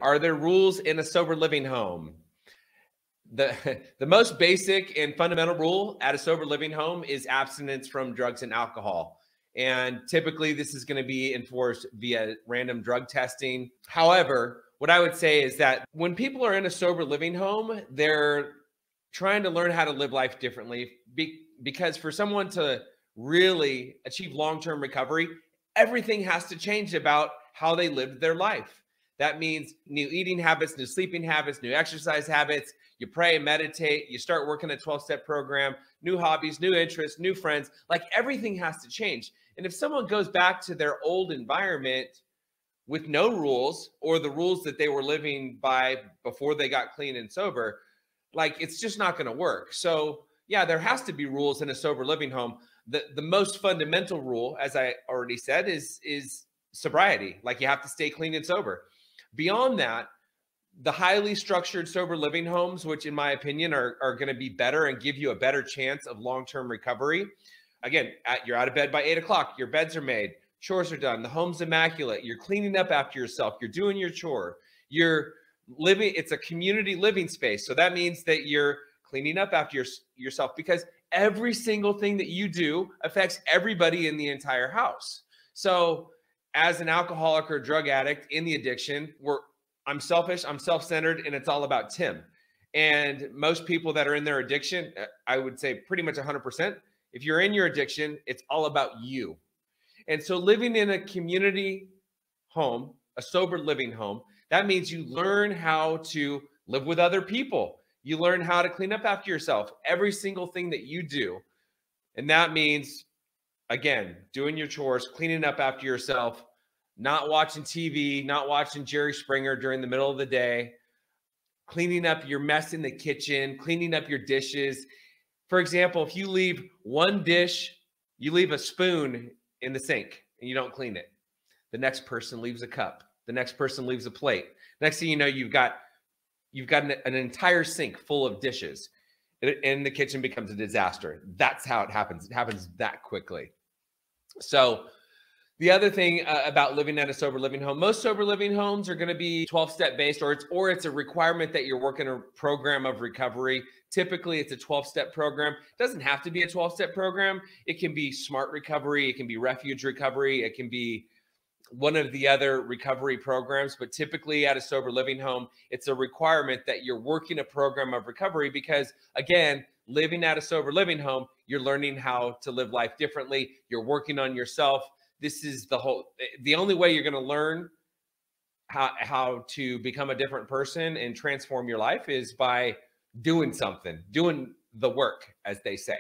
Are there rules in a sober living home? The most basic and fundamental rule at a sober living home is abstinence from drugs and alcohol. And typically this is going to be enforced via random drug testing. However, what I would say is that when people are in a sober living home, they're trying to learn how to live life differently, because for someone to really achieve long-term recovery, everything has to change about how they lived their life. That means new eating habits, new sleeping habits, new exercise habits. You pray and meditate. You start working a 12-step program, new hobbies, new interests, new friends. Like, everything has to change. And if someone goes back to their old environment with no rules, or the rules that they were living by before they got clean and sober, like, it's just not going to work. So yeah, there has to be rules in a sober living home. The most fundamental rule, as I already said, is sobriety. Like, you have to stay clean and sober. Beyond that, the highly structured sober living homes, which in my opinion are going to be better and give you a better chance of long-term recovery. Again, you're out of bed by 8 o'clock, your beds are made, chores are done, the home's immaculate, you're cleaning up after yourself, you're doing your chore, you're living, it's a community living space. So that means that you're cleaning up after yourself, because every single thing that you do affects everybody in the entire house. So as an alcoholic or drug addict in the addiction, I'm selfish, I'm self-centered, and it's all about Tim. And most people that are in their addiction, I would say pretty much 100%, if you're in your addiction, it's all about you. And so living in a community home, a sober living home, that means you learn how to live with other people. You learn how to clean up after yourself, every single thing that you do. And that means, again, doing your chores, cleaning up after yourself, not watching TV, not watching Jerry Springer during the middle of the day, cleaning up your mess in the kitchen, cleaning up your dishes. For example, if you leave one dish, you leave a spoon in the sink and you don't clean it, the next person leaves a cup, the next person leaves a plate. Next thing you know, you've got an entire sink full of dishes, and the kitchen becomes a disaster. That's how it happens. It happens that quickly. So the other thing about living at a sober living home, most sober living homes are going to be 12-step based, or it's a requirement that you're working a program of recovery. Typically, it's a 12-step program. It doesn't have to be a 12-step program. It can be smart recovery. It can be refuge recovery. It can be one of the other recovery programs. But typically at a sober living home, it's a requirement that you're working a program of recovery, because, again, living at a sober living home, you're learning how to live life differently. You're working on yourself. This is the only way you're going to learn how to become a different person and transform your life is by doing something, doing the work, as they say.